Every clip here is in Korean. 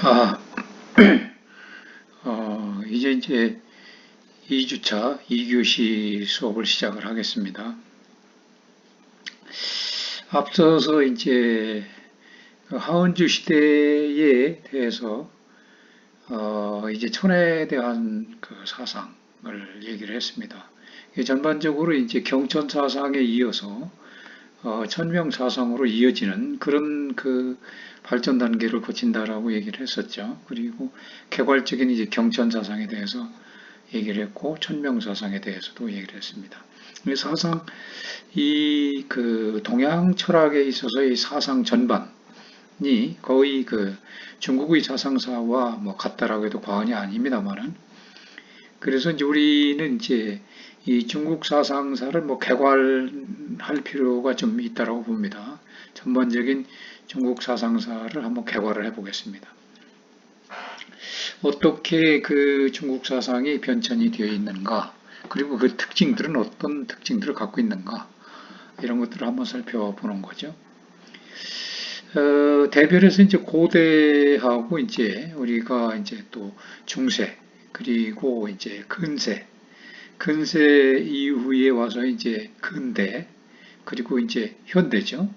자, 이제 2주차 2교시 수업을 시작을 하겠습니다. 앞서서 이제 그 하원주 시대에 대해서 이제 천에 대한 그 사상을 얘기를 했습니다. 전반적으로 이제 경천 사상에 이어서 천명 사상으로 이어지는 그런 그 발전 단계를 거친다라고 얘기를 했었죠. 그리고 개괄적인 이제 경천 사상에 대해서 얘기를 했고 천명 사상에 대해서도 얘기를 했습니다. 이 사상 이 그 동양 철학에 있어서의 사상 전반이 거의 그 중국의 사상사와 뭐 같다라고 해도 과언이 아닙니다만은 그래서 이제 우리는 이제 이 중국 사상사를 뭐 개괄할 필요가 좀 있다라고 봅니다. 전반적인 중국 사상사를 한번 개괄을 해보겠습니다. 어떻게 그 중국 사상이 변천이 되어 있는가, 그리고 그 특징들은 어떤 특징들을 갖고 있는가, 이런 것들을 한번 살펴보는 거죠. 대별해서 이제 고대하고 이제 우리가 이제 또 중세, 그리고 이제 근세 이후에 와서 이제 근대, 그리고 이제 현대죠.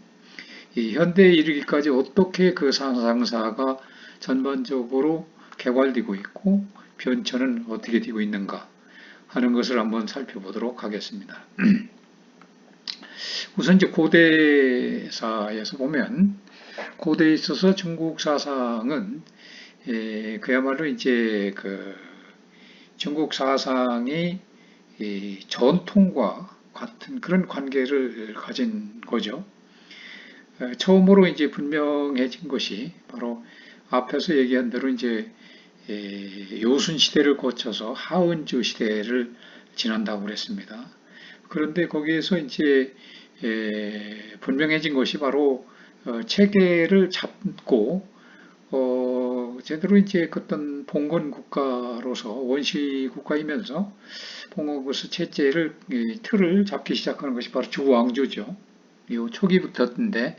이 현대에 이르기까지 어떻게 그 사상사가 전반적으로 개괄되고 있고 변천은 어떻게 되고 있는가 하는 것을 한번 살펴보도록 하겠습니다. 우선 이제 고대사에서 보면 고대에 있어서 중국 사상은 그야말로 이제 그 중국 사상이 전통과 같은 그런 관계를 가진 거죠. 처음으로 이제 분명해진 것이 바로 앞에서 얘기한 대로 이제 요순 시대를 거쳐서 하은주 시대를 지난다고 그랬습니다. 그런데 거기에서 이제 분명해진 것이 바로 체계를 잡고 제대로 이제 어떤 봉건 국가로서 원시 국가이면서 봉건국서 체제를 틀을 잡기 시작하는 것이 바로 주왕조죠. 이 초기부터인데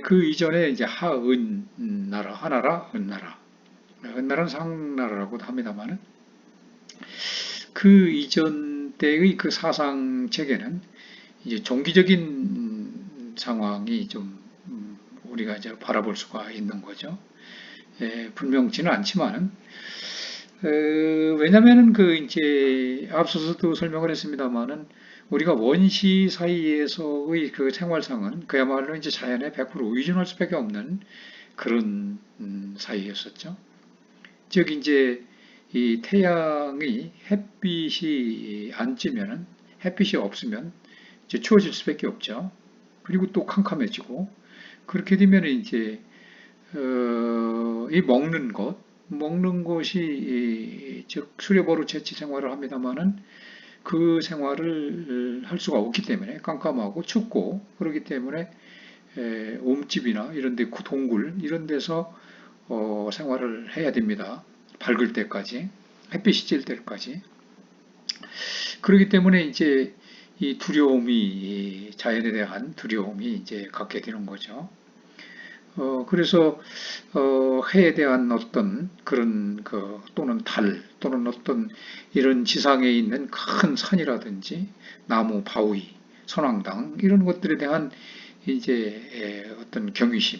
그 이전에 이제 하은 나라, 하나라, 은나라, 은나라는 상나라라고도 합니다만은 그 이전 때의 그 사상 체계는 이제 종기적인 상황이 좀 우리가 이제 바라볼 수가 있는 거죠. 분명치는 않지만은 왜냐면은 그 이제 앞서서도 설명을 했습니다만은 우리가 원시 사이에서의 그 생활상은 그야말로 이제 자연에 100% 의존할 수밖에 없는 그런 사이였었죠. 즉 이제 이 태양의 햇빛이 안 찌면은 햇빛이 없으면 이제 추워질 수밖에 없죠. 그리고 또 캄캄해지고 그렇게 되면 이제 이 먹는 것이 즉 수렵어로 채취 생활을 합니다만은 그 생활을 할 수가 없기 때문에 깜깜하고 춥고 그렇기 때문에 움집이나 이런 데 동굴 이런 데서 생활을 해야 됩니다. 밝을 때까지 햇빛이 찔 때까지 그렇기 때문에 이제 이 두려움이 자연에 대한 두려움이 이제 갖게 되는 거죠. 그래서 해에 대한 어떤 그런 그 또는 달 또는 어떤 이런 지상에 있는 큰 산이라든지 나무, 바위, 선왕당 이런 것들에 대한 이제 어떤 경외심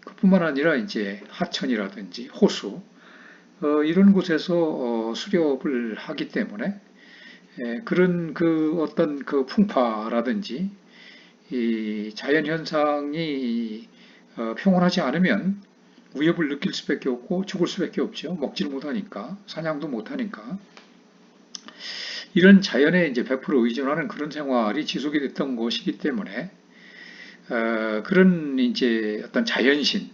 그뿐만 아니라 이제 하천이라든지 호수 이런 곳에서 수렵을 하기 때문에 그런 그 어떤 그 풍파라든지 이 자연 현상이 평온하지 않으면 위협을 느낄 수밖에 없고 죽을 수밖에 없죠. 먹지를 못하니까 사냥도 못하니까 이런 자연에 이제 100% 의존하는 그런 생활이 지속이 됐던 것이기 때문에 그런 이제 어떤 자연신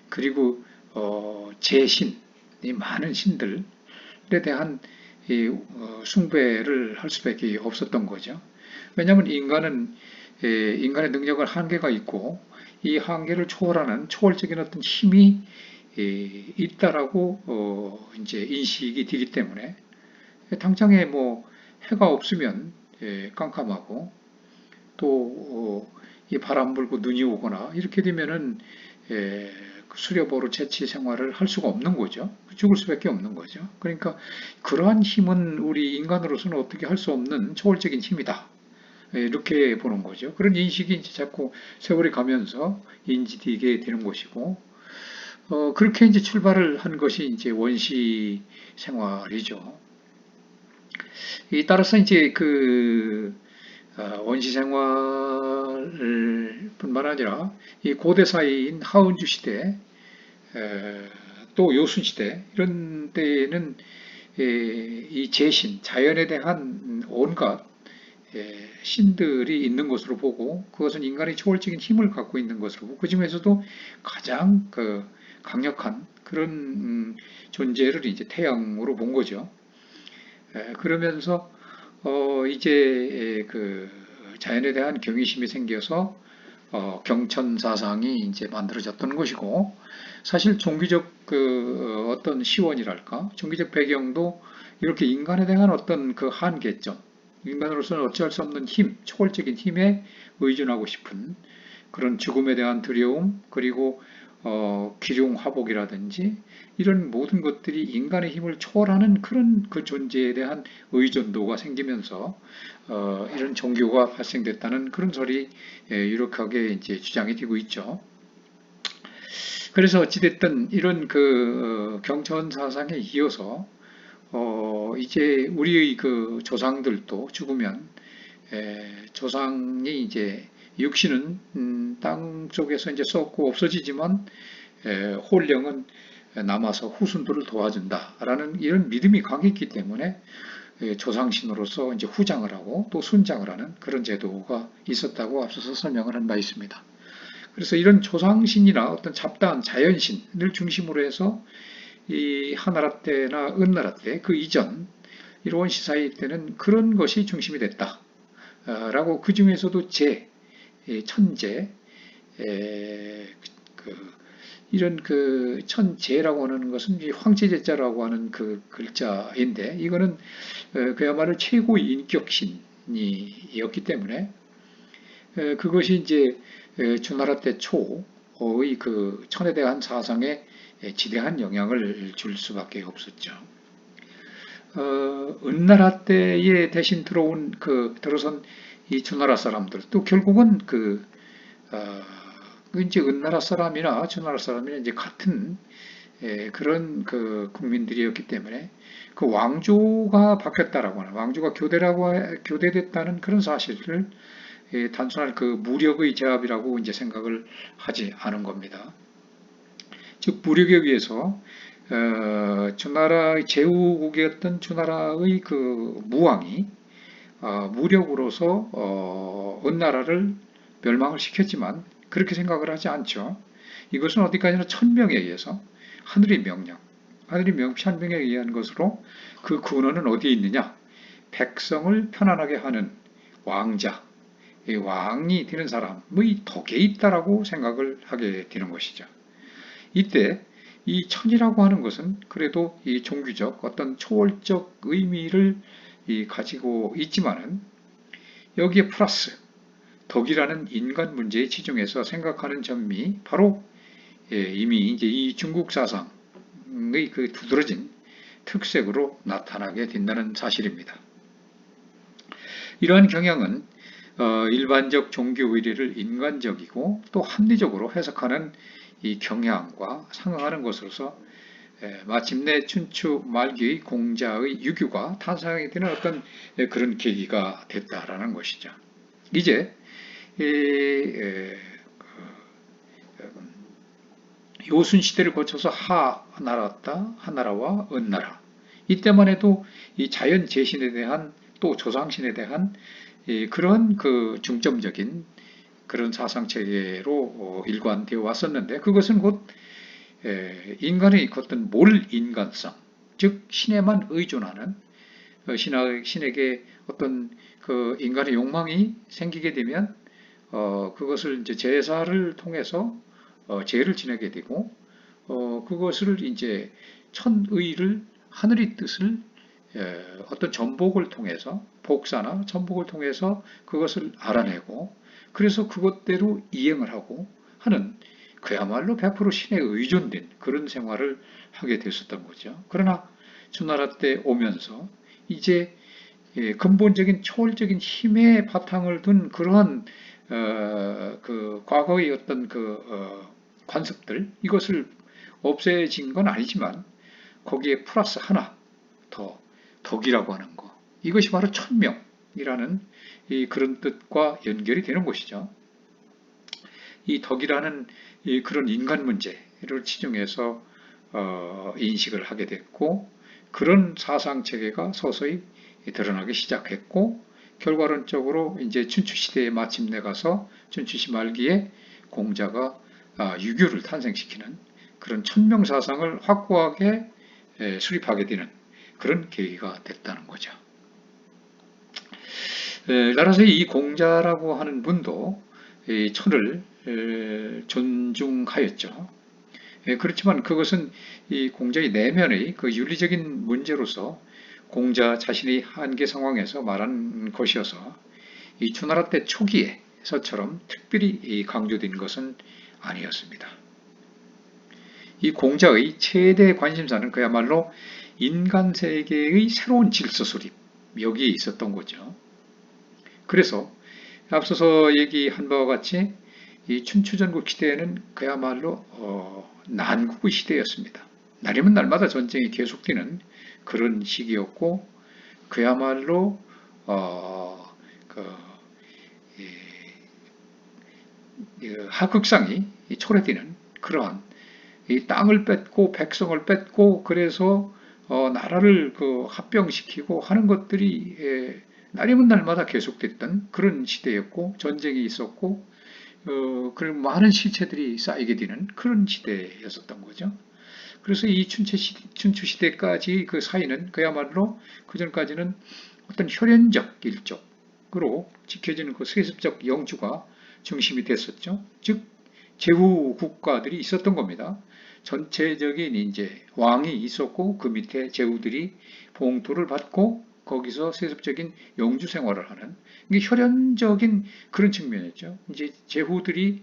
그리고 제신 이 많은 신들에 대한 이 숭배를 할 수밖에 없었던 거죠. 왜냐하면 인간의 능력은 한계가 있고 이 한계를 초월하는 초월적인 어떤 힘이 있다라고 이제 인식이 되기 때문에 당장에 뭐 해가 없으면 깜깜하고 또 이 바람 불고 눈이 오거나 이렇게 되면은 수렵으로 채취 생활을 할 수가 없는 거죠. 죽을 수밖에 없는 거죠. 그러니까 그러한 힘은 우리 인간으로서는 어떻게 할 수 없는 초월적인 힘이다. 이렇게 보는 거죠. 그런 인식이 이제 자꾸 세월이 가면서 인지되게 되는 것이고, 그렇게 이제 출발을 한 것이 이제 원시 생활이죠. 따라서 이제 원시 생활뿐만 아니라 이 고대 사회인 하원주 시대, 또 요순 시대 이런 때에는 이 제신, 자연에 대한 온갖 신들이 있는 것으로 보고 그것은 인간의 초월적인 힘을 갖고 있는 것으로 보고 그 중에서도 가장 강력한 그런 존재를 이제 태양으로 본 거죠. 그러면서 이제 자연에 대한 경외심이 생겨서 경천 사상이 이제 만들어졌던 것이고 사실 종교적 어떤 시원이랄까 종교적 배경도 이렇게 인간에 대한 어떤 그 한계점 인간으로서는 어찌할 수 없는 힘, 초월적인 힘에 의존하고 싶은 그런 죽음에 대한 두려움, 그리고 기룡화복이라든지 이런 모든 것들이 인간의 힘을 초월하는 그런 그 존재에 대한 의존도가 생기면서 이런 종교가 발생됐다는 그런 설이 유력하게 이제 주장이 되고 있죠. 그래서 어찌됐든 이런 경천 사상에 이어서 이제 우리의 그 조상들도 죽으면 조상이 이제 육신은 땅 속에서 이제 썩고 없어지지만 홀령은 남아서 후손들을 도와준다라는 이런 믿음이 강했기 때문에 조상신으로서 이제 후장을 하고 또 순장을 하는 그런 제도가 있었다고 앞서서 설명을 한 바 있습니다. 그래서 이런 조상신이나 어떤 잡다한 자연신을 중심으로 해서 이 하나라 때나 은나라 때 그 이전 일원시 사회 때는 그런 것이 중심이 됐다. 라고 그 중에서도 천재, 이런 천재라고 하는 것은 황제제자라고 하는 그 글자인데 이거는 그야말로 최고의 인격신이었기 때문에 그것이 이제 주나라 때 초의 그 천에 대한 사상에 지대한 영향을 줄 수밖에 없었죠. 은나라 때에 대신 들어선 이 주나라 사람들, 또 결국은 이제 은나라 사람이나 주나라 사람이나 이제 같은 그런 국민들이었기 때문에 그 왕조가 바뀌었다라고 하는, 왕조가 교대됐다는 그런 사실을 단순한 그 무력의 제압이라고 이제 생각을 하지 않은 겁니다. 즉, 무력에 의해서 주나라의 제후국이었던 주나라의 그 무왕이 무력으로서 은나라를 멸망을 시켰지만 그렇게 생각을 하지 않죠. 이것은 어디까지나 천명에 의해서 하늘의 명령, 천명에 의한 것으로 그 근원은 어디에 있느냐? 백성을 편안하게 하는 왕자, 왕이 되는 사람의 덕에 있다라고 생각을 하게 되는 것이죠. 이때 이 천이라고 하는 것은 그래도 이 종교적 어떤 초월적 의미를 가지고 있지만은 여기에 플러스 덕이라는 인간 문제에 치중해서 생각하는 점이 바로 이미 이제 이 중국 사상의 그 두드러진 특색으로 나타나게 된다는 사실입니다. 이러한 경향은 일반적 종교 의례를 인간적이고 또 합리적으로 해석하는 이 경향과 상응하는 것으로서 마침내 춘추 말기의 공자의 유교가 탄생하게 되는 어떤 그런 계기가 됐다라는 것이죠. 이제 요순 시대를 거쳐서 하나라와 은나라 이때만 해도 이 자연 제신에 대한 또 조상신에 대한 그런 중점적인 그런 사상 체계로 일관되어 왔었는데 그것은 곧 인간의 어떤 몰인간성, 즉 신에만 의존하는 신에게 어떤 그 인간의 욕망이 생기게 되면 그것을 이제 제사를 통해서 제를 지내게 되고 그것을 이제 천의를 하늘의 뜻을 어떤 전복을 통해서 복사나 전복을 통해서 그것을 알아내고 그래서 그것대로 이행을 하고 하는 그야말로 100% 신에 의존된 그런 생활을 하게 됐었던 거죠. 그러나 주나라 때 오면서 이제 근본적인 초월적인 힘의 바탕을 둔 그러한 그 과거의 어떤 관습들 이것을 없애진 건 아니지만 거기에 플러스 하나 더 덕이라고 하는 거 이것이 바로 천명이라는 그런 뜻과 연결이 되는 것이죠. 이 덕이라는 그런 인간 문제를 치중해서 인식을 하게 됐고 그런 사상 체계가 서서히 드러나기 시작했고 결과론적으로 이제 춘추 시대에 마침내 가서 춘추시 말기에 공자가 유교를 탄생시키는 그런 천명 사상을 확고하게 수립하게 되는 그런 계기가 됐다는 거죠. 따라서 이 공자라고 하는 분도 천을 존중하였죠. 그렇지만 그것은 이 공자의 내면의 그 윤리적인 문제로서 공자 자신의 한계 상황에서 말한 것이어서 이 주나라 때 초기에서처럼 특별히 강조된 것은 아니었습니다. 이 공자의 최대 관심사는 그야말로 인간 세계의 새로운 질서 수립 여기에 있었던 거죠. 그래서 앞서서 얘기한 바와 같이 이 춘추전국 시대에는 그야말로 난국의 시대였습니다. 날이면 날마다 전쟁이 계속되는 그런 시기였고 그야말로 그, 하극상이 초래되는 그러한 이 땅을 뺏고 백성을 뺏고 그래서 나라를 합병시키고 하는 것들이 날이면 날마다 계속됐던 그런 시대였고 전쟁이 있었고 그런 많은 실체들이 쌓이게 되는 그런 시대였었던 거죠. 그래서 이 춘추 시대까지 그 사이는 그야말로 그 전까지는 어떤 혈연적 일족으로 지켜지는 그 세습적 영주가 중심이 됐었죠. 즉 제후 국가들이 있었던 겁니다. 전체적인 이제 왕이 있었고 그 밑에 제후들이 봉토를 받고 거기서 세습적인 영주 생활을 하는 이게 혈연적인 그런 측면이었죠. 이제 제후들이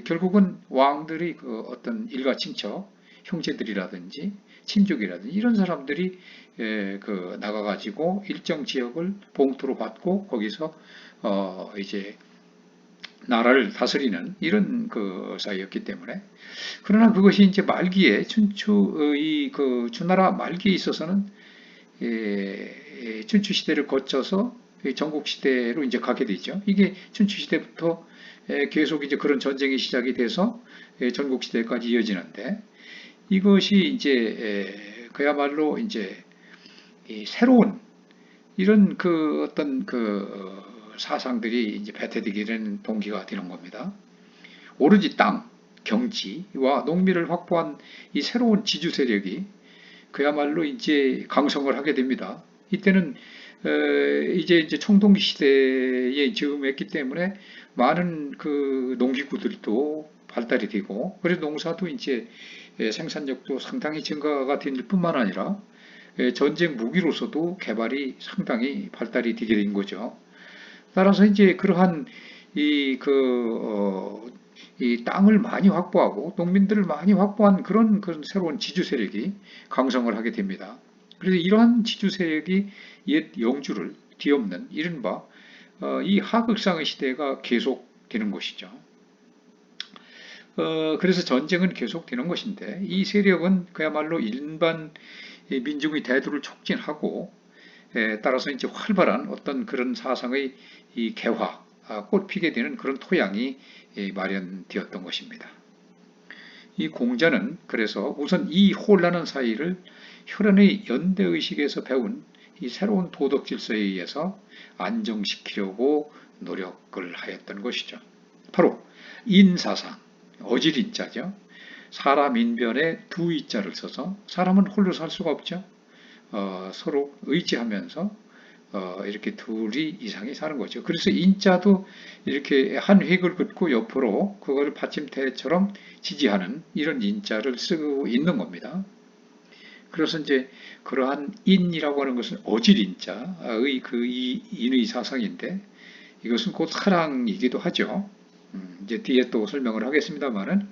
결국은 왕들의 그 어떤 일가 친척 형제들이라든지 친족이라든지 이런 사람들이 나가가지고 일정 지역을 봉투로 받고 거기서 이제 나라를 다스리는 이런 그 사이였기 때문에 그러나 그것이 이제 말기에 춘추의 그 주나라 말기에 있어서는 춘추 시대를 거쳐서 전국 시대로 이제 가게 되죠. 이게 춘추 시대부터 계속 이제 그런 전쟁이 시작이 돼서 전국 시대까지 이어지는데 이것이 이제 그야말로 이제 새로운 이런 그 어떤 그 사상들이 이제 배태되게 되는 동기가 되는 겁니다. 오로지 땅, 경지와 농민을 확보한 이 새로운 지주 세력이 그야말로 이제 강성을 하게 됩니다. 이때는 이제 청동기 시대에 즈음했기 때문에 많은 그 농기구들도 발달이 되고 그래서 농사도 이제 생산력도 상당히 증가가 될 뿐만 아니라 전쟁 무기로서도 개발이 상당히 발달이 되게 된 거죠. 따라서 이제 그러한 이 땅을 많이 확보하고 농민들을 많이 확보한 그런 새로운 지주 세력이 강성을 하게 됩니다. 그래서 이러한 지주 세력이 옛 영주를 뒤엎는 이른바 이 하극상의 시대가 계속되는 것이죠. 그래서 전쟁은 계속되는 것인데 이 세력은 그야말로 일반 민중의 대두를 촉진하고 따라서 이제 활발한 어떤 그런 사상의 이 개화, 꽃피게 되는 그런 토양이 마련되었던 것입니다. 이 공자는 그래서 우선 이 혼란한 사이를 혈연의 연대의식에서 배운 이 새로운 도덕 질서에 의해서 안정시키려고 노력을 하였던 것이죠. 바로 인사상, 어질인자죠. 사람 인변에 두 이자를 써서 사람은 홀로 살 수가 없죠. 서로 의지하면서 이렇게 둘이 이상이 사는 거죠. 그래서 인자도 이렇게 한 획을 긋고 옆으로 그걸 받침대처럼 지지하는 이런 인자를 쓰고 있는 겁니다. 그래서 이제 그러한 인이라고 하는 것은 어질인자의 그 인의 사상인데 이것은 곧 사랑이기도 하죠. 이제 뒤에 또 설명을 하겠습니다만은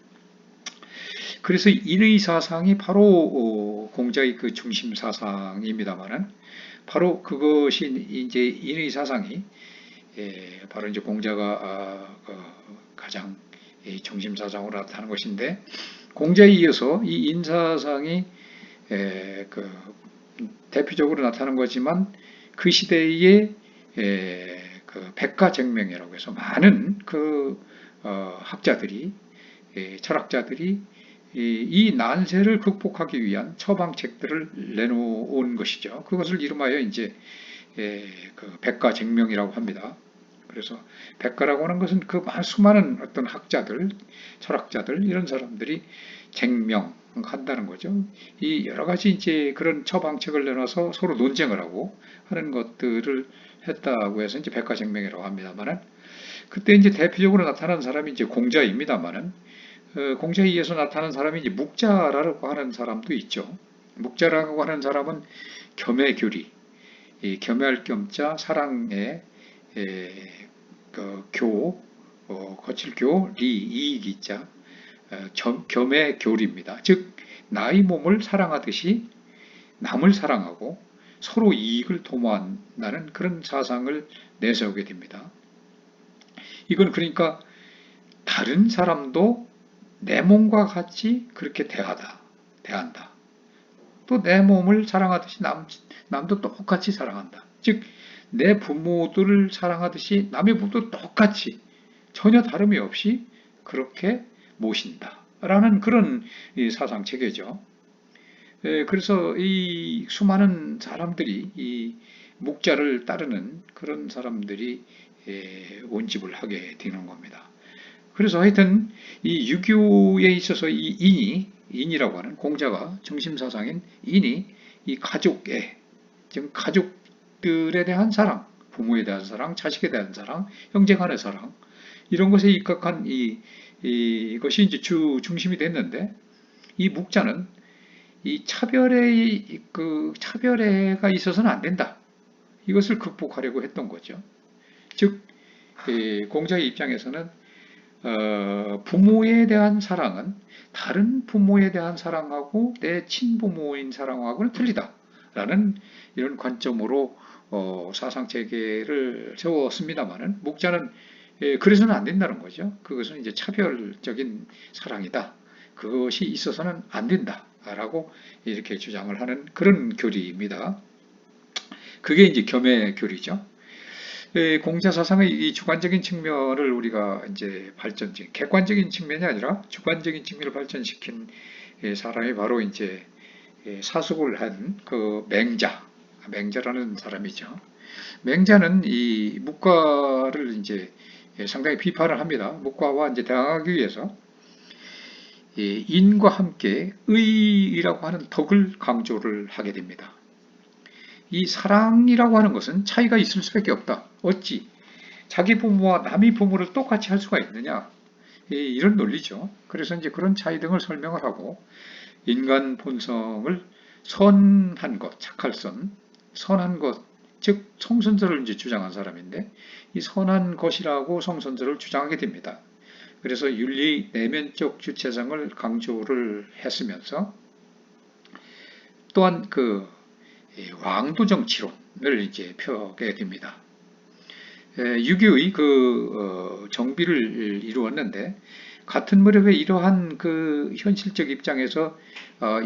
그래서 인의 사상이 바로 공자의 그 중심 사상입니다만은 바로 그것이 이제 인의 사상이 바로 이제 공자가 가장 중심 사상으로 나타나는 것인데 공자에 이어서 이 인사상이 그 대표적으로 나타난 거지만 그 시대에 그 백가쟁명이라고 해서 많은 그 학자들이 철학자들이 이 난세를 극복하기 위한 처방책들을 내놓은 것이죠. 그것을 이름하여 이제 그 백가쟁명이라고 합니다. 그래서 백가라고 하는 것은 그 수많은 어떤 학자들, 철학자들 이런 사람들이 쟁명한다는 거죠. 이 여러 가지 이제 그런 처방책을 내놔서 서로 논쟁을 하고 하는 것들을 했다고 해서 이제 백가쟁명이라고 합니다만은 그때 이제 대표적으로 나타난 사람이 이제 공자입니다만은 공자에 의해서 나타난 사람이 이제 묵자라고 하는 사람도 있죠. 묵자라고 하는 사람은 겸해교리, 이 겸해할 겸자 사랑의 그 거칠 교, 리, 이익이자 겸해교리입니다. 즉 나의 몸을 사랑하듯이 남을 사랑하고 서로 이익을 도모한다는 그런 사상을 내세우게 됩니다. 이건 그러니까 다른 사람도 내 몸과 같이 그렇게 대한다. 또 내 몸을 사랑하듯이 남도 똑같이 사랑한다. 즉, 내 부모들을 사랑하듯이 남의 부모도 똑같이 전혀 다름이 없이 그렇게 모신다. 라는 그런 사상 체계죠. 그래서 이 수많은 사람들이 이 묵자를 따르는 그런 사람들이 온집을 하게 되는 겁니다. 그래서 하여튼 이 유교에 있어서 이 인이라고 하는 공자가 중심 사상인 인이 이 가족에 지금 가족들에 대한 사랑, 부모에 대한 사랑, 자식에 대한 사랑, 형제 간의 사랑 이런 것에 입각한 이것이 이제 중심이 됐는데 이 묵자는 이 차별애가 있어서는 안 된다. 이것을 극복하려고 했던 거죠. 즉 공자의 입장에서는 부모에 대한 사랑은 다른 부모에 대한 사랑하고 내 친부모인 사랑하고는 틀리다라는 이런 관점으로 사상 체계를 세웠습니다만은 묵자는 그래서는 안 된다는 거죠. 그것은 이제 차별적인 사랑이다. 그것이 있어서는 안 된다라고 이렇게 주장을 하는 그런 교리입니다. 그게 이제 겸해 교리죠. 공자 사상의 이 주관적인 측면을 우리가 이제 객관적인 측면이 아니라 주관적인 측면을 발전시킨 사람이 바로 이제 사숙을 한 그 맹자라는 사람이죠. 맹자는 이 묵과를 이제 상당히 비판을 합니다. 묵과와 이제 대항하기 위해서 인과 함께 의라고 하는 덕을 강조를 하게 됩니다. 이 사랑이라고 하는 것은 차이가 있을 수밖에 없다. 어찌 자기 부모와 남의 부모를 똑같이 할 수가 있느냐? 이런 논리죠. 그래서 이제 그런 차이 등을 설명을 하고 인간 본성을 선한 것, 선한 것, 즉 성선설을 이제 주장한 사람인데 이 선한 것이라고 성선설을 주장하게 됩니다. 그래서 윤리 내면적 주체성을 강조를 했으면서 또한 그 왕도 정치론을 이제 펴게 됩니다. 유교의 그 정비를 이루었는데 같은 무렵에 이러한 그 현실적 입장에서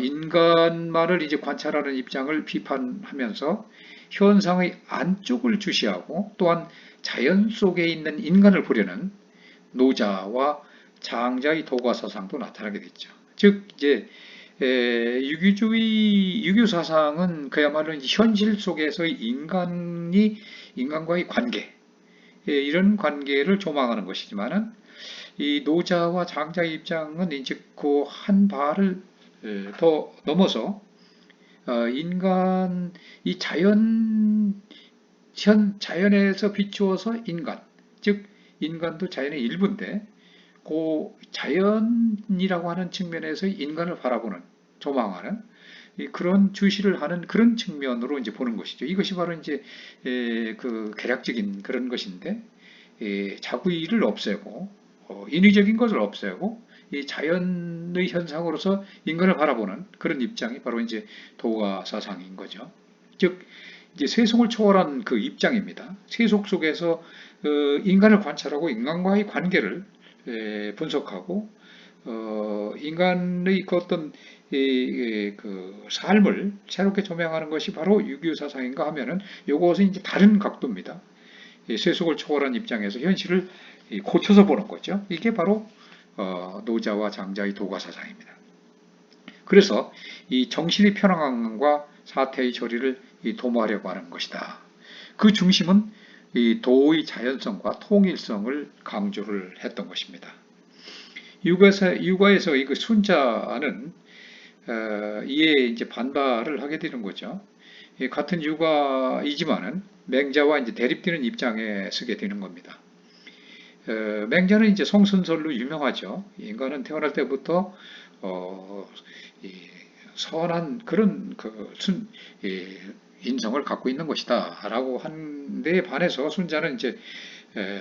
인간만을 이제 관찰하는 입장을 비판하면서 현상의 안쪽을 주시하고 또한 자연 속에 있는 인간을 보려는 노자와 장자의 도가 사상도 나타나게 됐죠. 즉 이제 유교 사상은 그야말로 현실 속에서의 인간과의 관계 이런 관계를 조망하는 것이지만은 이 노자와 장자의 입장은 이제 그 한 발을 더 넘어서 인간 이 자연에서 비추어서 인간 즉 인간도 자연의 일부인데 그 자연이라고 하는 측면에서 인간을 바라보는 조망하는 그런 주시를 하는 그런 측면으로 이제 보는 것이죠. 이것이 바로 이제 그 개략적인 그런 것인데 자구의를 없애고 인위적인 것을 없애고 이 자연의 현상으로서 인간을 바라보는 그런 입장이 바로 이제 도가 사상인 거죠. 즉 이제 세속을 초월한 그 입장입니다. 세속 속에서 인간을 관찰하고 인간과의 관계를 분석하고 인간의 그 어떤 그 삶을 새롭게 조명하는 것이 바로 유교 사상인가 하면은 이것은 이제 다른 각도입니다. 세속을 초월한 입장에서 현실을 고쳐서 보는 거죠. 이게 바로 노자와 장자의 도가 사상입니다. 그래서 이 정신의 편안함과 사태의 조리를 도모하려고 하는 것이다. 그 중심은 이 도의 자연성과 통일성을 강조를 했던 것입니다. 육아에서 이 순자는 이에 이제 반발을 하게 되는 거죠. 같은 육아이지만은 맹자와 이제 대립되는 입장에 서게 되는 겁니다. 맹자는 이제 성선설로 유명하죠. 인간은 태어날 때부터 이 선한 그런 인성을 갖고 있는 것이다라고 한 데에 반해서 순자는 이제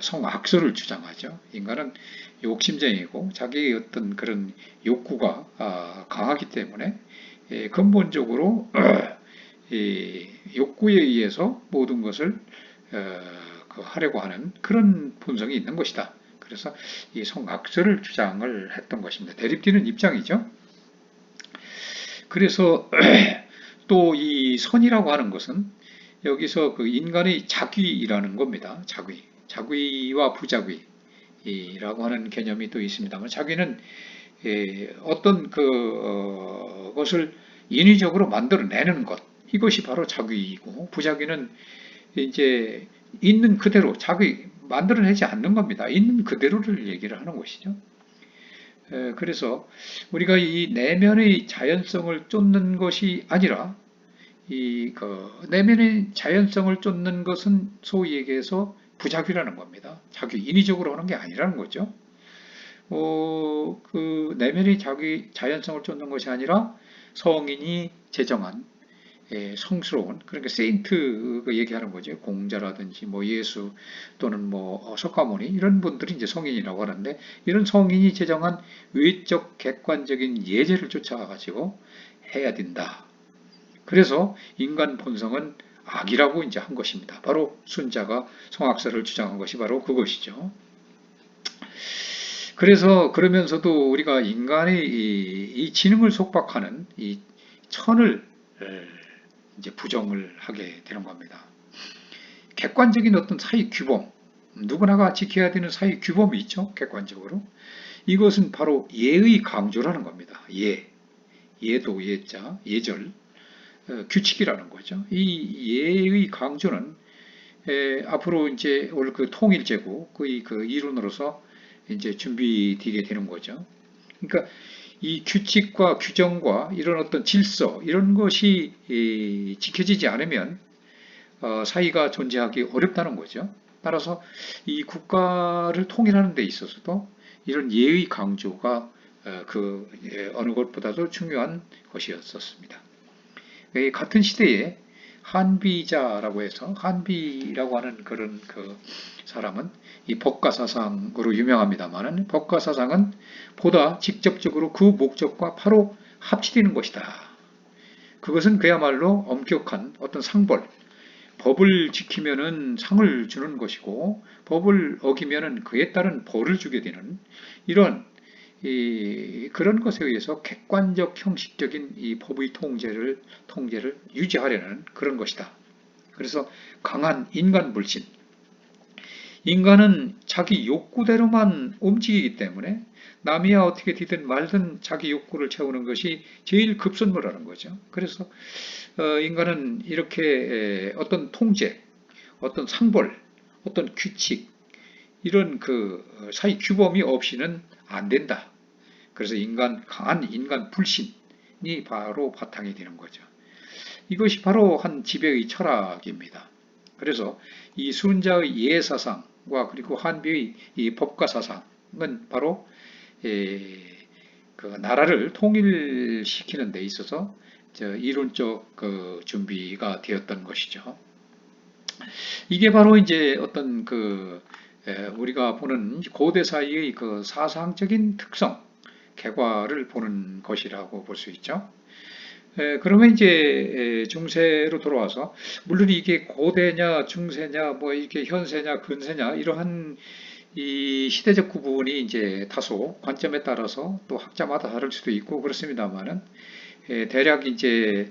성악설을 주장하죠. 인간은 욕심쟁이고 자기의 어떤 그런 욕구가 강하기 때문에 근본적으로 욕구에 의해서 모든 것을 하려고 하는 그런 본성이 있는 것이다. 그래서 이 성악설을 주장을 했던 것입니다. 대립되는 입장이죠. 그래서 또 이 선이라고 하는 것은 여기서 그 인간의 자귀라는 겁니다. 자귀와 부자귀라고 하는 개념이 또 있습니다만 자귀는 어떤 것을 인위적으로 만들어내는 것 이것이 바로 자귀이고 부자귀는 이제 있는 그대로 자기 만들어내지 않는 겁니다. 있는 그대로를 얘기를 하는 것이죠. 그래서 우리가 이 내면의 자연성을 쫓는 것이 아니라 내면의 자연성을 쫓는 것은 소위 얘기해서 부작위라는 겁니다. 자기 인위적으로 하는 게 아니라는 거죠. 그 내면의 자연성을 쫓는 것이 아니라 성인이 제정한 성스러운 그러니까 세인트 얘기하는 거죠. 공자라든지 뭐 예수 또는 뭐 석가모니 이런 분들이 이제 성인이라고 하는데 이런 성인이 제정한 외적 객관적인 예제를 쫓아가지고 해야 된다. 그래서 인간 본성은 악이라고 이제 한 것입니다. 바로 순자가 성악설을 주장한 것이 바로 그것이죠. 그래서 그러면서도 우리가 인간의 이 지능을 속박하는 이 천을 이제 부정을 하게 되는 겁니다. 객관적인 어떤 사회 규범, 누구나가 지켜야 되는 사회 규범이 있죠. 객관적으로. 이것은 바로 예의 강조라는 겁니다. 예도 예자, 예절, 규칙이라는 거죠. 이 예의 강조는 앞으로 이제 올 그 통일제국 그 이론으로서 이제 준비되게 되는 거죠. 그러니까 이 규칙과 규정과 이런 어떤 질서 이런 것이 지켜지지 않으면 사회가 존재하기 어렵다는 거죠. 따라서 이 국가를 통일하는 데 있어서도 이런 예의 강조가 어느 것보다도 중요한 것이었었습니다. 같은 시대에 한비자라고 해서 한비라고 하는 그런 사람은 이 법가사상으로 유명합니다만은 법가사상은 보다 직접적으로 그 목적과 바로 합치되는 것이다. 그것은 그야말로 엄격한 어떤 상벌, 법을 지키면은 상을 주는 것이고 법을 어기면은 그에 따른 벌을 주게 되는 이런 그런 것에 의해서 객관적 형식적인 이 법의 통제를 유지하려는 그런 것이다. 그래서 강한 인간 불신. 인간은 자기 욕구대로만 움직이기 때문에 남이야 어떻게 되든 말든 자기 욕구를 채우는 것이 제일 급선무라는 거죠. 그래서 인간은 이렇게 어떤 통제, 어떤 상벌, 어떤 규칙 이런 사회 규범이 없이는 안 된다. 그래서 강한 인간 불신이 바로 바탕이 되는 거죠. 이것이 바로 한 지배의 철학입니다. 그래서 이 순자의 예사상과 그리고 한비의 이 법가사상은 바로 그 나라를 통일시키는 데 있어서 이론적 준비가 되었던 것이죠. 이게 바로 이제 어떤 우리가 보는 고대 사회의 그 사상적인 특성, 개과를 보는 것이라고 볼 수 있죠. 그러면 이제 중세로 돌아와서 물론 이게 고대냐 중세냐 뭐 이게 현세냐 근세냐 이러한 이 시대적 구분이 이제 다소 관점에 따라서 또 학자마다 다를 수도 있고 그렇습니다만은 대략 이제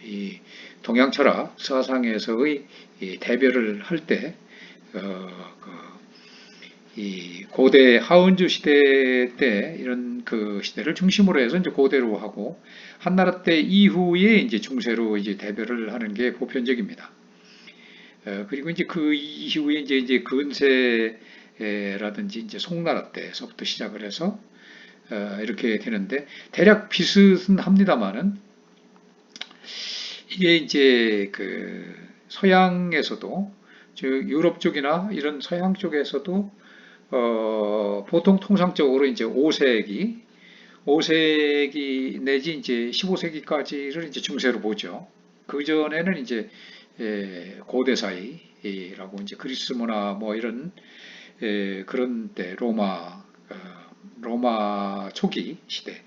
이 동양 철학 사상에서의 이 대별을 할 때 이 고대 하은주 시대 때 이런 그 시대를 중심으로 해서 이제 고대로 하고 한나라 때 이후에 이제 중세로 이제 대별을 하는 게 보편적입니다. 그리고 이제 그 이후에 이제 근세라든지 이제 송나라 때서부터 시작을 해서 이렇게 되는데 대략 비슷은 합니다만은 이게 이제 그 서양에서도 즉 유럽 쪽이나 이런 서양 쪽에서도 보통 통상적으로 이제 5세기 내지 이제 15세기까지를 이제 중세로 보죠. 그 전에는 이제 고대 사이라고 이제 그리스 문화 뭐 이런 그런 때 로마 초기 시대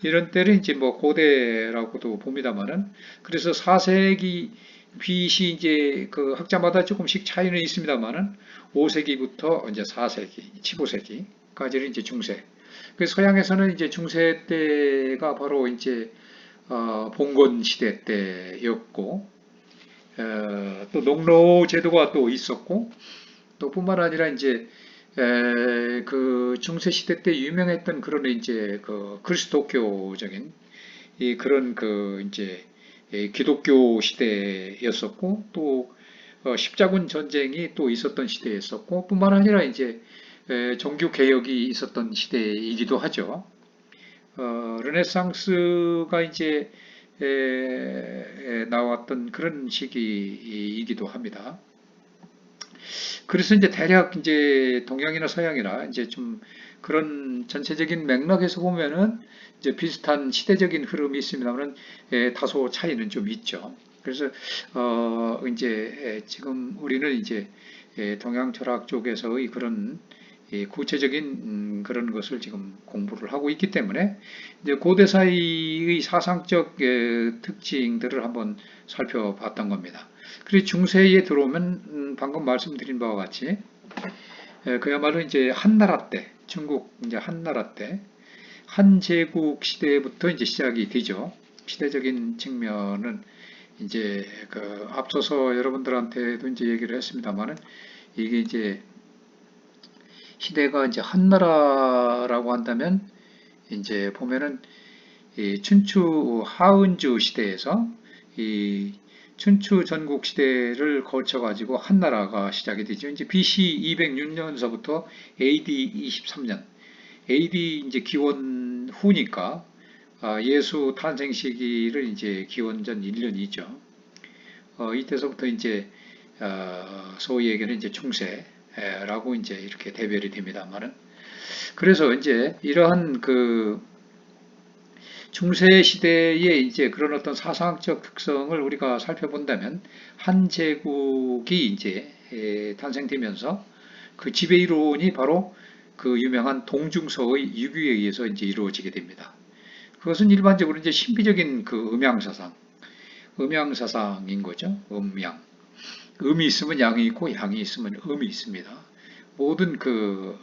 이런 때를 이제 뭐 고대라고도 봅니다만은 그래서 4세기 BC 이제 그 학자마다 조금씩 차이는 있습니다만은 5세기부터 이제 4세기, 15세기까지는 이제 중세. 그 서양에서는 이제 중세 때가 바로 이제 봉건 시대 때였고 또 농노 제도가 또 있었고 또 뿐만 아니라 이제 그 중세 시대 때 유명했던 그런 이제 그 그리스도교적인 이 그런 그 이제 기독교 시대였었고 또 십자군 전쟁이 또 있었던 시대였었고 뿐만 아니라 이제 종교 개혁이 있었던 시대이기도 하죠. 르네상스가 이제 나왔던 그런 시기이기도 합니다. 그래서 이제 대략 이제 동양이나 서양이나 이제 좀 그런 전체적인 맥락에서 보면은 이제 비슷한 시대적인 흐름이 있습니다만 다소 차이는 좀 있죠. 그래서 이제 지금 우리는 이제 동양 철학 쪽에서의 그런 구체적인 그런 것을 지금 공부를 하고 있기 때문에 이제 고대 사이의 사상적 특징들을 한번 살펴봤던 겁니다. 그리고 중세에 들어오면 방금 말씀드린 바와 같이 그야말로 이제 한나라 때 중국 이제 한나라 때 한제국 시대부터 이제 시작이 되죠. 시대적인 측면은 이제 그 앞서서 여러분들한테도 이제 얘기를 했습니다만은 이게 이제 시대가 이제 한나라라고 한다면 이제 보면은 이 춘추 하은주 시대에서 이 춘추 전국 시대를 거쳐 가지고 한나라가 시작이 되죠. 이제 BC 206년서부터 AD 23년, AD 이제 기원 후니까 예수 탄생 시기를 이제 기원전 1년이죠. 이때서부터 이제 소위 얘기는 이제 중세라고 이제 이렇게 대별이 됩니다만은 그래서 이제 이러한 그 중세 시대의 이제 그런 어떤 사상적 특성을 우리가 살펴본다면 한 제국이 이제 탄생되면서 그 지배 이론이 바로 그 유명한 동중서의 유규에 의해서 이제 이루어지게 됩니다. 그것은 일반적으로 이제 신비적인 그 음양사상인 거죠. 음이 있으면 양이 있고 양이 있으면 음이 있습니다. 모든 그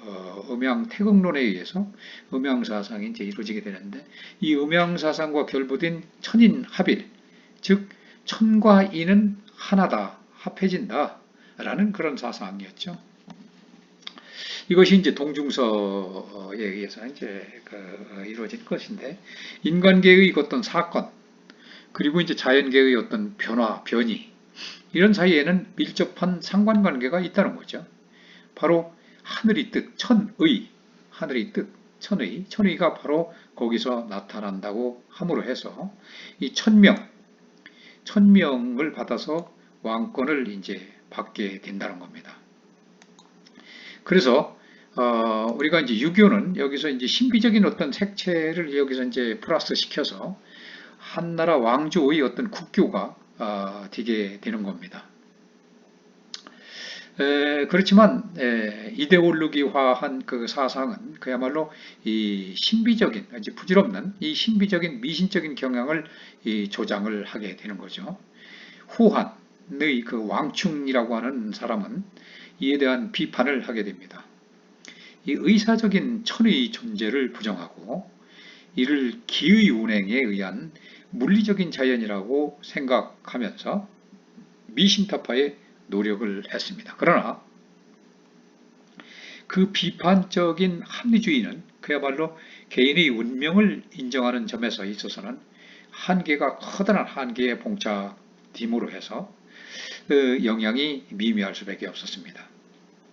음양 태극론에 의해서 음양 사상이 이제 이루어지게 되는데 이 음양 사상과 결부된 천인 합일, 즉 천과 인은 하나다, 합해진다라는 그런 사상이었죠. 이것이 이제 동중서에 의해서 이제 이루어진 것인데 인간계의 어떤 사건 그리고 이제 자연계의 어떤 변이 이런 사이에는 밀접한 상관관계가 있다는 거죠. 바로 하늘의 뜻, 하늘의 뜻, 천의가 바로 거기서 나타난다고 함으로 해서 이 천명을 받아서 왕권을 이제 받게 된다는 겁니다. 그래서 우리가 이제 유교는 여기서 이제 신비적인 어떤 색채를 여기서 이제 플러스 시켜서 한나라 왕조의 어떤 국교가 되게 되는 겁니다. 그렇지만 이데올로기화한 그 사상은 그야말로 이 신비적인, 아주 부질없는 이 신비적인 미신적인 경향을 이 조장을 하게 되는 거죠. 후한의 그 왕충이라고 하는 사람은 이에 대한 비판을 하게 됩니다. 이 의사적인 천의 존재를 부정하고 이를 기의 운행에 의한 물리적인 자연이라고 생각하면서 미신타파에 노력을 했습니다. 그러나 그 비판적인 합리주의는 그야말로 개인의 운명을 인정하는 점에서 있어서는 한계가 커다란 한계에 봉착됨으로 해서 그 영향이 미미할 수밖에 없었습니다.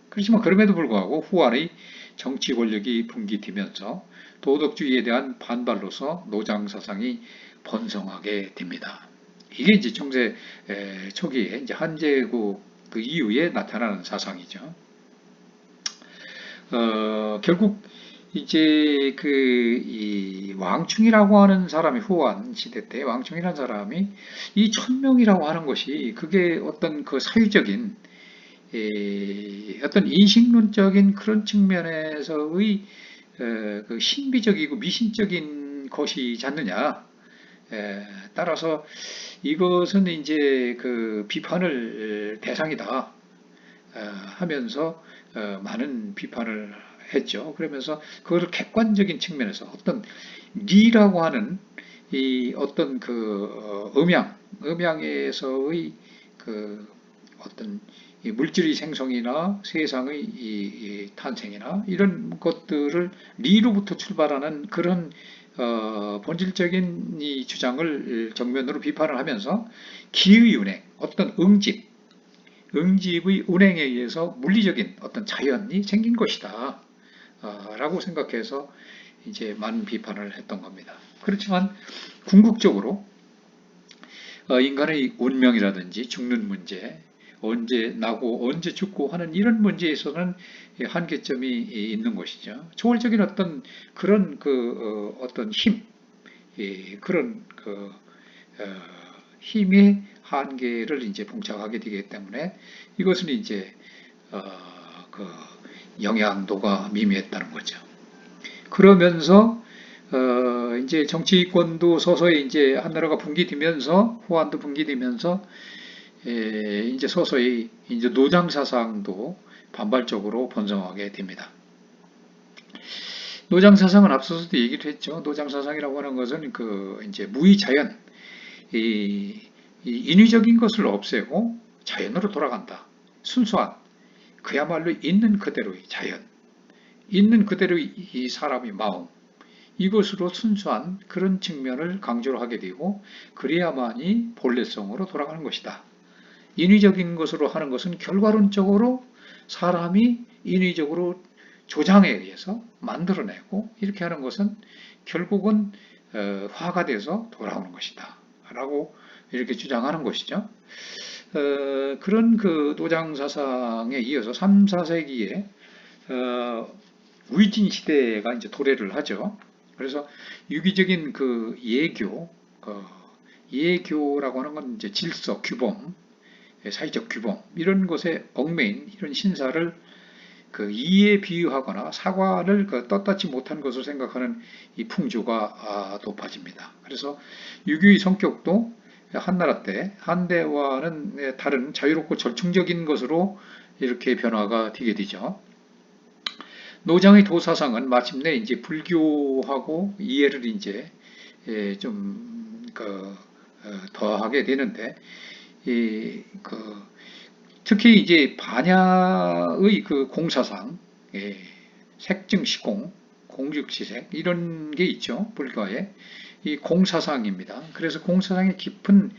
그렇지만 그럼에도 불구하고 후한의 정치 권력이 붕괴되면서 도덕주의에 대한 반발로서 노장 사상이 번성하게 됩니다. 이게 이제 중세 초기에 이제 한제국 그 이후에 나타나는 사상이죠. 결국 이제 이 왕충이라고 하는 사람이 후한 시대 때 왕충이라는 사람이 이 천명이라고 하는 것이 그게 어떤 그 사유적인 어떤 인식론적인 그런 측면에서의 그 신비적이고 미신적인 것이지 않느냐. 따라서 이것은 이제 그 비판을 대상이다 하면서 많은 비판을 했죠. 그러면서 그것을 객관적인 측면에서 어떤 리라고 하는 이 어떤 그 음양에서의 그 어떤 이 물질의 생성이나 세상의 이 탄생이나 이런 것들을 리로부터 출발하는 그런 본질적인 이 주장을 정면으로 비판을 하면서 기의 운행, 어떤 응집의 운행에 의해서 물리적인 어떤 자연이 생긴 것이다. 라고 생각해서 이제 많은 비판을 했던 겁니다. 그렇지만 궁극적으로 인간의 운명이라든지 죽는 문제, 언제 나고 언제 죽고 하는 이런 문제에서는 한계점이 있는 것이죠. 초월적인 어떤 그런 그 어떤 힘, 그런 그 힘의 한계를 이제 봉착하게 되기 때문에 이것은 이제 그 영향도가 미미했다는 거죠. 그러면서 이제 정치권도 서서히 이제 한나라가 붕괴되면서 후한도 붕괴되면서 이제 서서히 이제 노장 사상도 반발적으로 번성하게 됩니다. 노장 사상은 앞서서도 얘기를 했죠. 노장 사상이라고 하는 것은 그 이제 무의자연, 이, 이 인위적인 것을 없애고 자연으로 돌아간다. 순수한 그야말로 있는 그대로의 자연, 있는 그대로의 이 사람의 마음, 이것으로 순수한 그런 측면을 강조를 하게 되고 그래야만이 본래성으로 돌아가는 것이다. 인위적인 것으로 하는 것은 결과론적으로 사람이 인위적으로 조장에 의해서 만들어내고 이렇게 하는 것은 결국은 화가 돼서 돌아오는 것이다. 라고 이렇게 주장하는 것이죠. 그런 그 노장 사상에 이어서 3, 4세기에 위진 시대가 이제 도래를 하죠. 그래서 유기적인 그 예교라고 하는 건 이제 질서, 규범, 사회적 규범 이런 것에 얽매인 이런 신사를 그 이에 비유하거나 사과를 그 떳떳지 못한 것으로 생각하는 이 풍조가 높아집니다. 그래서 유교의 성격도 한나라 때 한대와는 다른 자유롭고 절충적인 것으로 이렇게 변화가 되게 되죠. 노장의 도사상은 마침내 이제 불교하고 이해를 이제 좀그 더하게 되는데 특히 이제 반야의 그 공사상, 색증시공, 공즉시색 이런 게 있죠 불교에 이 공사상입니다. 그래서 공사상의 깊은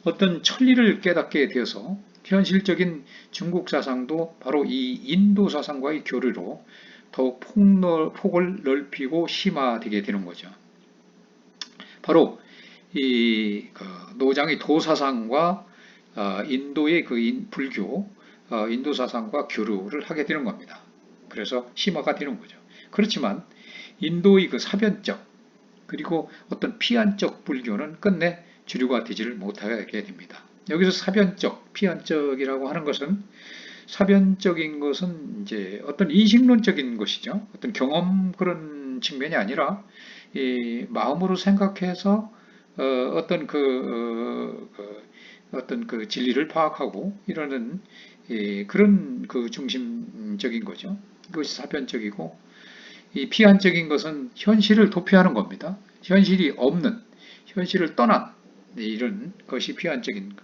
어떤 천리를 깨닫게 되어서 현실적인 중국 사상도 바로 이 인도 사상과의 교류로 더욱 폭을 넓히고 심화되게 되는 거죠. 바로 이 노장의 도사상과 인도의 그 불교, 인도 사상과 교류를 하게 되는 겁니다. 그래서 심화가 되는 거죠. 그렇지만 인도의 그 사변적 그리고 어떤 피안적 불교는 끝내 주류가 되지를 못하게 됩니다. 여기서 사변적, 피안적이라고 하는 것은 사변적인 것은 이제 어떤 이식론적인 것이죠. 어떤 경험 그런 측면이 아니라 이 마음으로 생각해서 어떤 어떤 그 진리를 파악하고 이러는 그런 그 중심적인 거죠. 그것이 사변적이고 이 피한적인 것은 현실을 도피하는 겁니다. 현실이 없는, 현실을 떠난 이런 것이 피한적인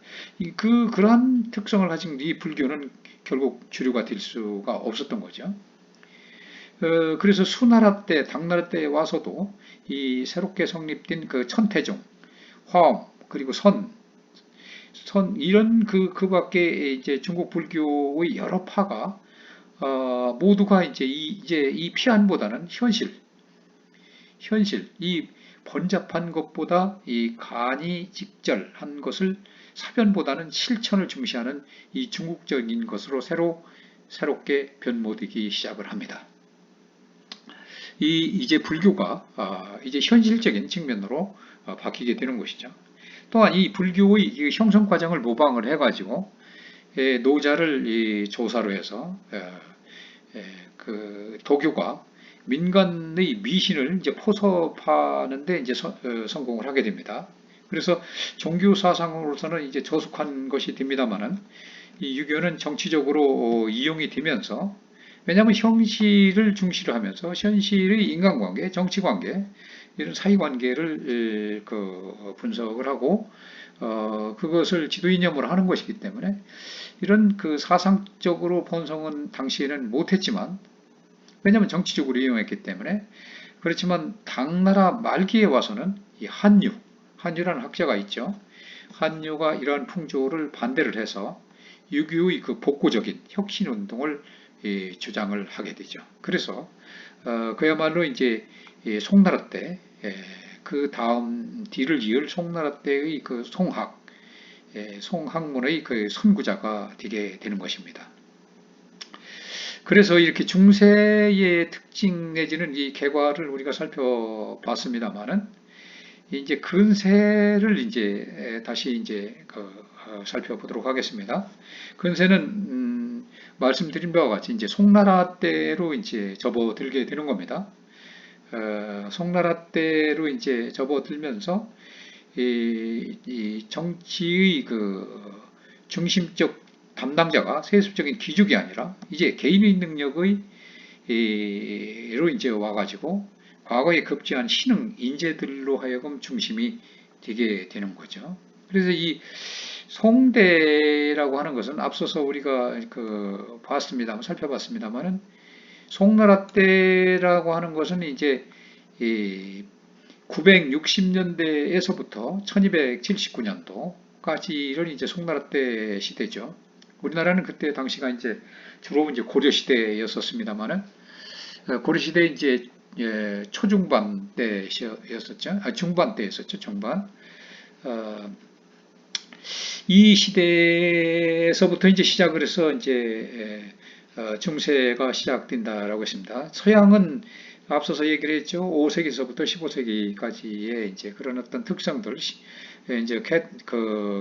그러한 특성을 가진 이 불교는 결국 주류가 될 수가 없었던 거죠. 그래서 수나라 때, 당나라 때에 와서도 이 새롭게 성립된 그 천태종, 화엄, 그리고 이런 그 밖에 이제 중국 불교의 여러 파가 모두가 이제 이 피안보다는 현실, 이 번잡한 것보다 이 간이 직절한 것을 사변보다는 실천을 중시하는 이 중국적인 것으로 새롭게 변모되기 시작을 합니다. 이제 불교가 이제 현실적인 측면으로 바뀌게 되는 것이죠. 또한 이 불교의 형성 과정을 모방을 해가지고 노자를 조사로 해서 그 도교가 민간의 미신을 이제 포섭하는데 이제 성공을 하게 됩니다. 그래서 종교 사상으로서는 이제 저속한 것이 됩니다만은 이 유교는 정치적으로 이용이 되면서 왜냐하면 현실을 중시로 하면서 현실의 인간관계, 정치관계 이런 사이관계를 분석을 하고 그것을 지도 이념으로 하는 것이기 때문에 이런 그 사상적으로 본성은 당시에는 못했지만 왜냐하면 정치적으로 이용했기 때문에 그렇지만 당나라 말기에 와서는 이 한유라는 학자가 있죠. 한유가 이러한 풍조를 반대를 해서 유교의 그 복고적인 혁신 운동을 주장을 하게 되죠. 그래서 그야말로 이제 송나라 때 그 다음 뒤를 이을 송나라 때의 그 송학문의 그 선구자가 되게 되는 것입니다. 그래서 이렇게 중세의 특징 내지는 이 개과를 우리가 살펴봤습니다만은 이제 근세를 이제 다시 이제 살펴보도록 하겠습니다. 근세는 말씀드린 바와 같이 이제 송나라 때로 이제 접어들게 되는 겁니다. 송나라 때로 이제 접어들면서 이 정치의 그 중심적 담당자가 세습적인 귀족이 아니라 이제 개인의 능력의 로 이제 와가지고 과거에 급제한 신흥 인재들로 하여금 중심이 되게 되는 거죠. 그래서 이 송대라고 하는 것은 앞서서 우리가 살펴봤습니다만은 송나라 때라고 하는 것은 이제 960년대에서부터 1279년도까지를 이제 송나라 때 시대죠. 우리나라는 그때 당시가 이제 주로 이제 고려 시대였었습니다만은 고려 시대 이제 초중반 때였었죠. 중반 때였었죠. 중반. 이 시대에서부터 이제 시작을 해서 이제 중세가 시작된다라고 했습니다. 서양은 앞서서 얘기를 했죠. 5세기서부터 15세기까지의 이제 그런 어떤 특성들, 이제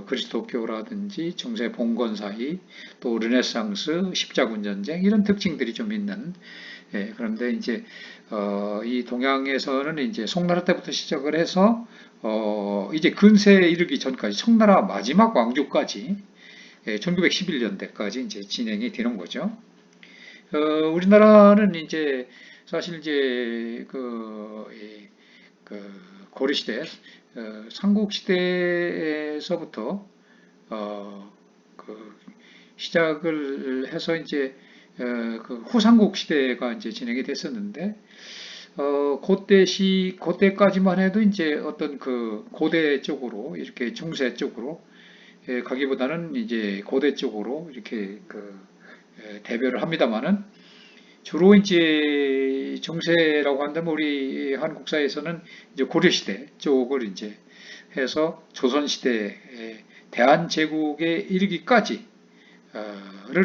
그리스도교라든지 중세 봉건 사이, 또 르네상스, 십자군 전쟁 이런 특징들이 좀 있는. 그런데 이제 이 동양에서는 이제 송나라 때부터 시작을 해서 이제 근세에 이르기 전까지 청나라 마지막 왕조까지 1911년대까지 이제 진행이 되는 거죠. 우리나라는 이제 사실 이제 고려시대, 삼국시대에서부터 시작을 해서 이제 후삼국 시대가 이제 진행이 됐었는데 그때까지만 해도 이제 어떤 고대 쪽으로 이렇게 중세 쪽으로 가기보다는 이제 고대 쪽으로 이렇게 대별을 합니다만은 주로 이제 중세라고 한다면 우리 한국사에서는 이제 고려시대 쪽을 이제 해서 조선시대 대한제국에 이르기까지를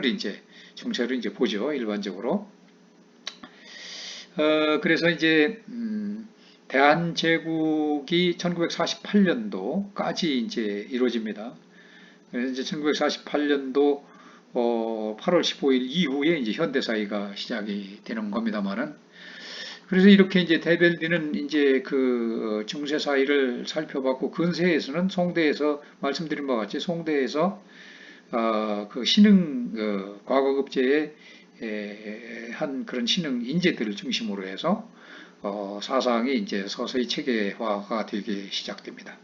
이제 중세를 이제 보죠, 일반적으로. 그래서 이제 대한제국이 1948년도까지 이제 이루어집니다. 그래서 이제 1948년도 8월 15일 이후에 이제 현대사회가 시작이 되는 겁니다만은, 그래서 이렇게 이제 대별되는 이제 그 중세 사회를 살펴봤고, 근세에서는 송대에서 말씀드린 바와 같이 송대에서 그 신흥 과거급제의 한 그런 신흥 인재들을 중심으로 해서 사상이 이제 서서히 체계화가 되기 시작됩니다.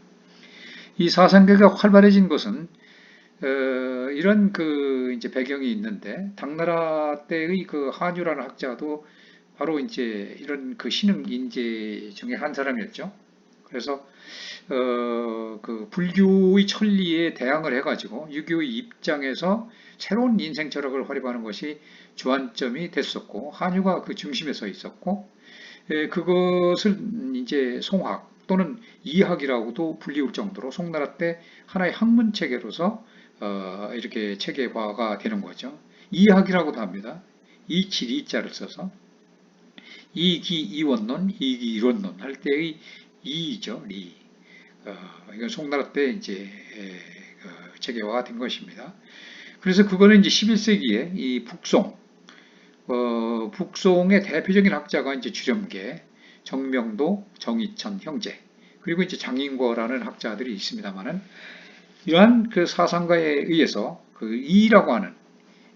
이 사상계가 활발해진 것은 이런 그 이제 배경이 있는데, 당나라 때의 그 한유라는 학자도 바로 이제 이런 그 신흥 인재 중에 한 사람이었죠. 그래서 그 불교의 천리에 대항을 해가지고 유교의 입장에서 새로운 인생 철학을 활용하는 것이 주안점이 됐었고, 한유가 그 중심에 서 있었고, 그것을 이제 송학 또는 이학이라고도 불리울 정도로 송나라 때 하나의 학문 체계로서 이렇게 체계화가 되는 거죠. 이학이라고도 합니다. 이칠 이자를 써서 이기 이원론, 이기 이론론 할 때의 이죠, 리. 이건 송나라 때 이제 체계화가 된 것입니다. 그래서 그거는 이제 11세기에 이 북송, 북송의 대표적인 학자가 이제 주렴계, 정명도, 정이천 형제, 그리고 이제 장인거라는 학자들이 있습니다만은, 이러한 그 사상가에 의해서 그 이라고 하는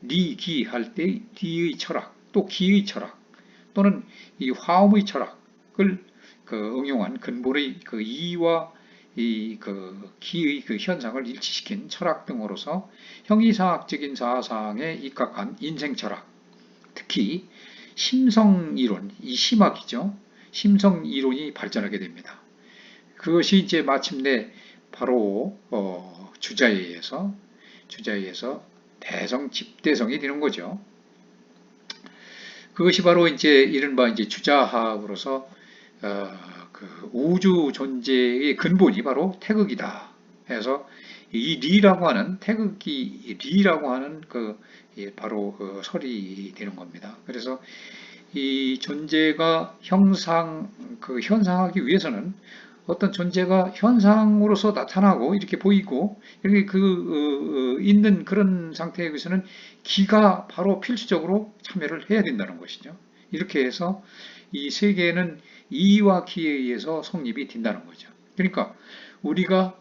리, 기 할 때 디의 철학, 또 기의 철학, 또는 이 화음의 철학을 그 응용한 근본의 그 이와 이 그 기의 그 현상을 일치시킨 철학 등으로서 형이상학적인 사상에 입각한 인생 철학, 특히 심성이론, 이 심학이죠. 심성이론이 발전하게 됩니다. 그것이 이제 마침내 바로 주자에에서 대성 집대성이 되는 거죠. 그것이 바로 이제 이른바 이제 주자학으로서 그 우주 존재의 근본이 바로 태극이다 해서 이 리라고 하는 태극이 리라고 하는 그 바로 그 설이 되는 겁니다. 그래서 이 존재가 현상하기 위해서는 어떤 존재가 현상으로서 나타나고 이렇게 보이고 이렇게 있는 그런 상태에 의해서는 기가 바로 필수적으로 참여를 해야 된다는 것이죠. 이렇게 해서 이 세계는 이와 기에 의해서 성립이 된다는 거죠. 그러니까 우리가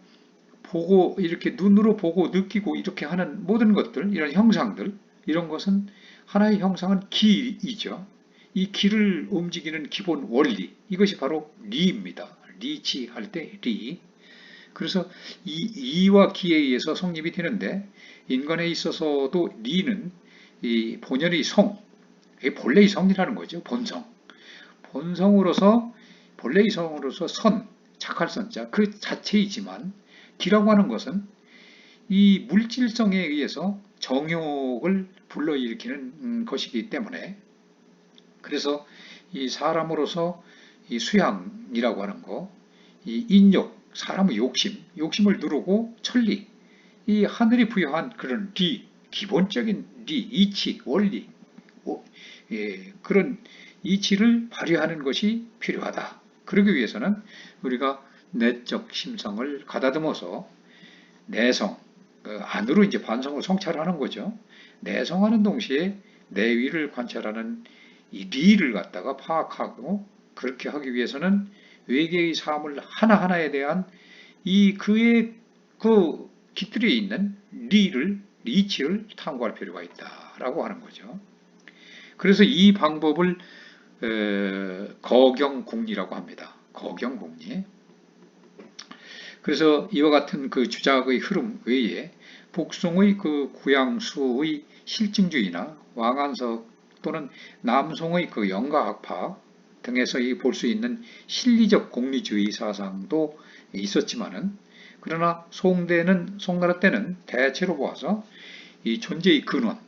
보고 이렇게 눈으로 보고 느끼고 이렇게 하는 모든 것들, 이런 형상들, 이런 것은 하나의 형상은 기이죠. 이 기를 움직이는 기본 원리, 이것이 바로 리입니다. 리치할 때 리. 그래서 이 이와 기에 의해서 성립이 되는데, 인간에 있어서도 리는 이 본연의 성, 본래의 성이라는 거죠. 본성. 본성으로서 본래의 성으로서 선, 착할 선자 그 자체이지만, 기라고 하는 것은 이 물질성에 의해서 정욕을 불러일으키는 것이기 때문에, 그래서 이 사람으로서 이 수향이라고 하는 거, 이 인욕, 사람의 욕심을 누르고 천리, 이 하늘이 부여한 그런 리, 기본적인 리, 이치, 원리, 그런 이치를 발휘하는 것이 필요하다. 그러기 위해서는 우리가 내적 심성을 가다듬어서 내성, 그 안으로 이제 반성을 성찰하는 거죠. 내성하는 동시에 내위를 관찰하는 이 리를 갖다가 파악하고, 그렇게 하기 위해서는 외계의 사물 하나하나에 대한 이 그의 그 깃들에 있는 리치를 탐구할 필요가 있다라고 하는 거죠. 그래서 이 방법을 거경궁리라고 합니다. 거경궁리. 그래서 이와 같은 그 주작의 흐름 외에 북송의 그 구양수의 실증주의나 왕안석 또는 남송의 그 영가학파 등에서 볼 수 있는 실리적 공리주의 사상도 있었지만은, 그러나 송나라 때는 대체로 보아서 이 존재의 근원,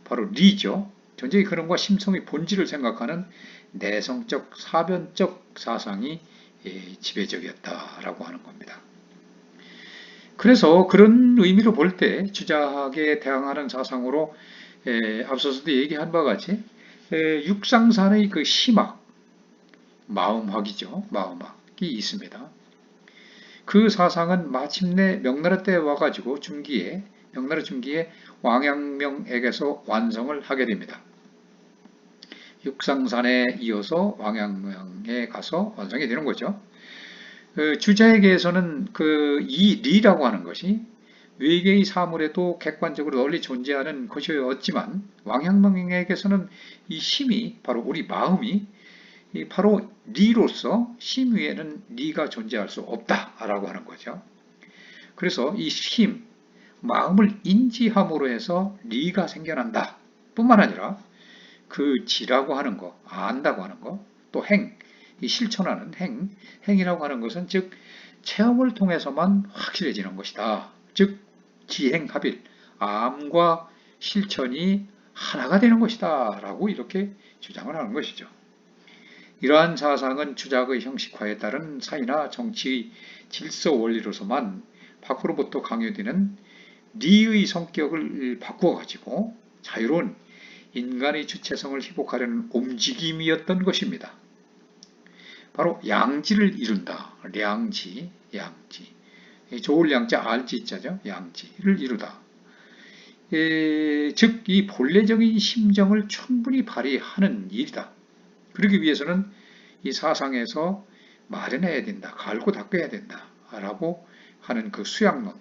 바로 리죠. 존재의 근원과 심성의 본질을 생각하는 내성적 사변적 사상이 지배적이었다라고 하는 겁니다. 그래서 그런 의미로 볼 때 주작에 대항하는 사상으로 앞서서도 얘기한 바와 같이 육상산의 그 심학, 마음학이죠. 마음학이 있습니다. 그 사상은 마침내 명나라 때 와가지고 중기에 명나라 중기에 왕양명에게서 완성을 하게 됩니다. 육상산에 이어서 왕양명에 가서 완성이 되는 거죠. 그 주자에게서는 이 리라고 하는 것이 외계의 사물에도 객관적으로 널리 존재하는 것이었지만 왕양명에게서는 이 심이 바로 우리 마음이 바로 리로서 심 위에는 리가 존재할 수 없다라고 하는 거죠. 그래서 이 심, 마음을 인지함으로 해서 리가 생겨난다 뿐만 아니라 그 지라고 하는 거, 안다고 하는 거, 또 행, 이 실천하는 행이라고 하는 것은 즉 체험을 통해서만 확실해지는 것이다. 즉 지행합일, 암과 실천이 하나가 되는 것이다 라고 이렇게 주장을 하는 것이죠. 이러한 사상은 주작의 형식화에 따른 사회나 정치의 질서 원리로서만 밖으로부터 강요되는 리의 성격을 바꾸어 가지고 자유로운 인간의 주체성을 회복하려는 움직임이었던 것입니다. 바로 양지를 이룬다. 양지. 좋을 양자 알지자죠. 양지를 이루다. 즉 이 본래적인 심정을 충분히 발휘하는 일이다. 그러기 위해서는 이 사상에서 마련해야 된다. 갈고 닦아야 된다. 라고 하는 그 수양론.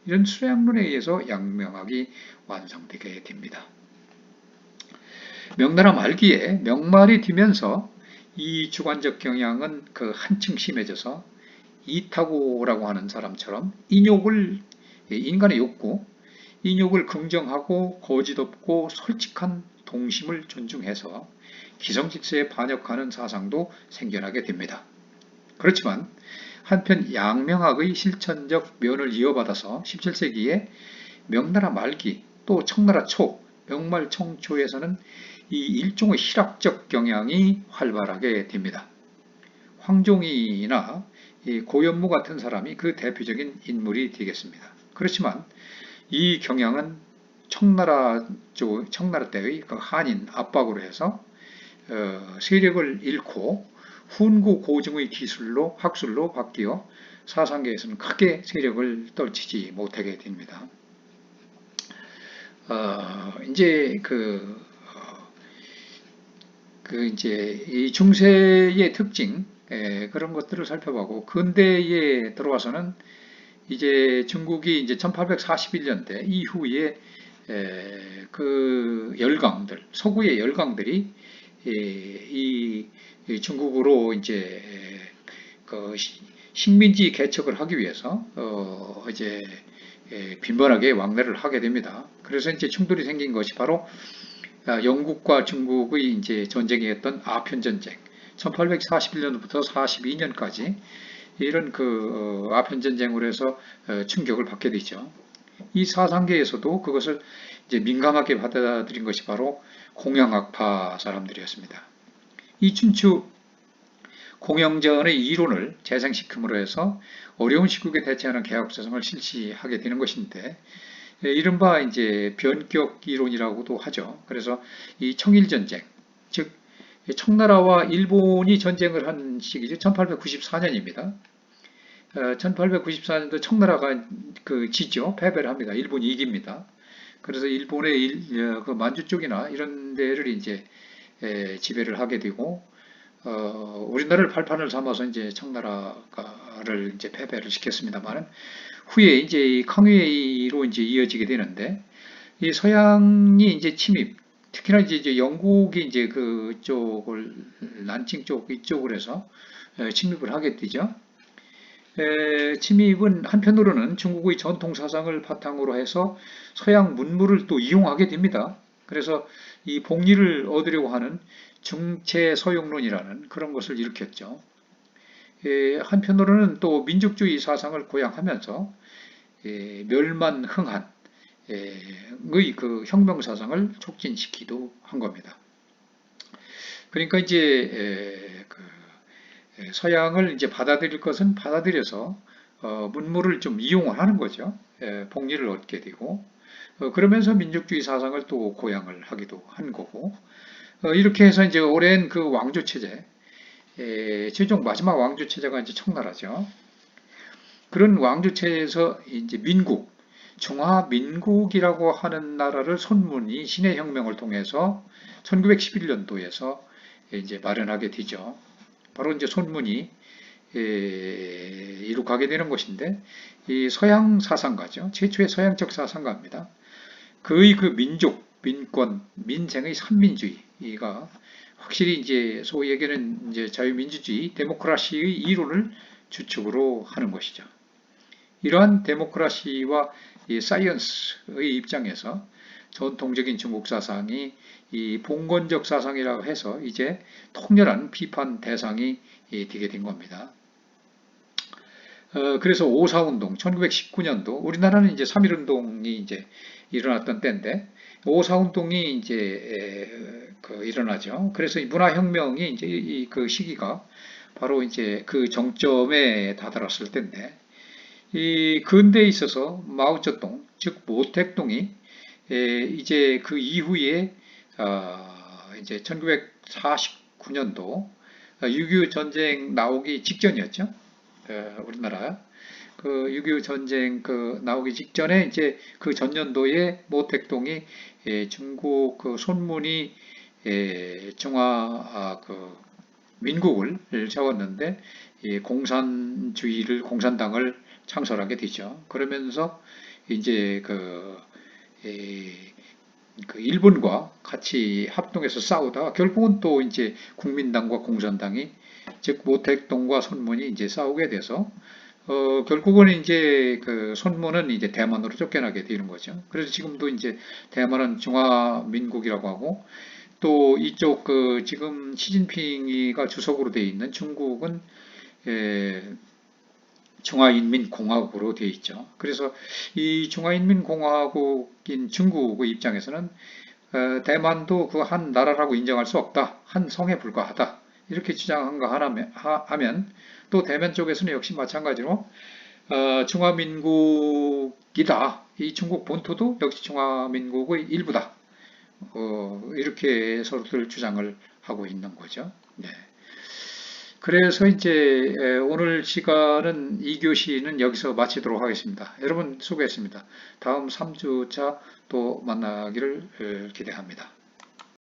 이런 수양론에 의해서 양명학이 완성되게 됩니다. 명나라 말기에 명말이 되면서 이 주관적 경향은 한층 심해져서 이타고라고 하는 사람처럼 인간의 욕구, 인욕을 긍정하고 거짓 없고 솔직한 동심을 존중해서 기성질서에 반역하는 사상도 생겨나게 됩니다. 그렇지만 한편 양명학의 실천적 면을 이어받아서 17세기에 명나라 말기 또 청나라 초, 명말 청초에서는 이 일종의 실학적 경향이 활발하게 됩니다. 황종이나 고연무 같은 사람이 그 대표적인 인물이 되겠습니다. 그렇지만 이 경향은 청나라 때의 한인 압박으로 해서 세력을 잃고 훈구 고증의 학술로 바뀌어 사상계에서는 크게 세력을 떨치지 못하게 됩니다. 이제 이제 이 중세의 특징 그런 것들을 살펴보고 근대에 들어와서는 이제 중국이 이제 1841년대 이후에 그 열강들 서구의 열강들이 이 중국으로 이제 그 식민지 개척을 하기 위해서 이제 빈번하게 왕래를 하게 됩니다. 그래서 이제 충돌이 생긴 것이 바로 영국과 중국의 이제 전쟁이었던 아편 전쟁, 1841년부터 42년까지 이런 아편 전쟁으로 해서 충격을 받게 되죠. 이 사상계에서도 그것을 이제 민감하게 받아들인 것이 바로 공양학파 사람들이었습니다. 이 춘추 공영전의 이론을 재생시킴으로 해서 어려운 시국에 대처하는 개혁사상을 실시하게 되는 것인데, 이른바 이제 변격 이론이라고도 하죠. 그래서 이 청일전쟁, 즉 청나라와 일본이 전쟁을 한 시기죠. 1894년입니다. 1894년도 청나라가 지죠. 패배를 합니다. 일본이 이깁니다. 그래서 일본의 그 만주 쪽이나 이런 데를 이제 지배를 하게 되고, 우리나라를 발판을 삼아서 이제 청나라를 이제 패배를 시켰습니다만은 후에 이제抗의로 이제 이어지게 되는데 이 서양이 이제 침입, 특히나 이제 영국이 이제 그쪽을 난징 쪽 이쪽을 해서 침입을 하게 되죠. 침입은 한편으로는 중국의 전통 사상을 바탕으로 해서 서양 문물을 또 이용하게 됩니다. 그래서 이 복리를 얻으려고 하는 중체 서용론이라는 그런 것을 일으켰죠. 한편으로는 또 민족주의 사상을 고양하면서 멸만 흥한의 그 혁명 사상을 촉진시키기도 한 겁니다. 그러니까 이제 서양을 이제 받아들일 것은 받아들여서 문물을 좀 이용을 하는 거죠. 복리를 얻게 되고 그러면서 민족주의 사상을 또 고양을 하기도 한 거고 이렇게 해서 이제 오랜 그 왕조 체제, 최종 마지막 왕조 체제가 이제 청나라죠. 그런 왕조 체제에서 이제 민국, 중화민국이라고 하는 나라를 손문이 신해혁명을 통해서 1911년도에서 이제 마련하게 되죠. 바로 이제 손문이 이룩하게 되는 것인데, 이 서양 사상가죠. 최초의 서양적 사상가입니다. 그의 그 민족, 민권, 민생의 삼민주의가 확실히 이제 소위 얘기하는 이제 자유민주주의, 데모크라시의 이론을 주축으로 하는 것이죠. 이러한 데모크라시와 이 사이언스의 입장에서 전통적인 중국 사상이 이 봉건적 사상이라고 해서 이제 통렬한 비판 대상이 되게 된 겁니다. 그래서 오사운동, 1919년도, 우리나라는 이제 3.1운동이 이제 일어났던 때인데, 오사운동이 이제 일어나죠. 그래서 이 문화혁명이 이제 그 시기가 바로 이제 그 정점에 다다랐을 때인데, 이 근대에 있어서 마오쩌둥, 즉 모택동이 이제 그 이후에 이제 1949년도 6.25 전쟁 나오기 직전이었죠. 우리나라 그 6.25 전쟁 나오기 직전에 이제 그 전년도에 모택동이 중국 그 손문이 중화 민국을 세웠는데 공산당을 창설하게 되죠. 그러면서 이제 그 일본과 같이 합동해서 싸우다가 결국은 또 이제 국민당과 공산당이 즉 모택동과 손문이 이제 싸우게 돼서 결국은 이제 그 손문은 이제 대만으로 쫓겨나게 되는 거죠. 그래서 지금도 이제 대만은 중화민국이라고 하고 또 이쪽 그 지금 시진핑이가 주석으로 되어 있는 중국은 중화인민공화국으로 되어 있죠. 그래서 이 중화인민공화국인 중국의 입장에서는 대만도 그 한 나라라고 인정할 수 없다. 한 성에 불과하다. 이렇게 주장한가 하면 또 대만 쪽에서는 역시 마찬가지로 중화민국이다. 이 중국 본토도 역시 중화민국의 일부다. 이렇게 서로들 주장을 하고 있는 거죠. 네. 그래서 이제 오늘 시간은 2교시는 여기서 마치도록 하겠습니다. 여러분 수고했습니다. 다음 3주차 또 만나기를 기대합니다.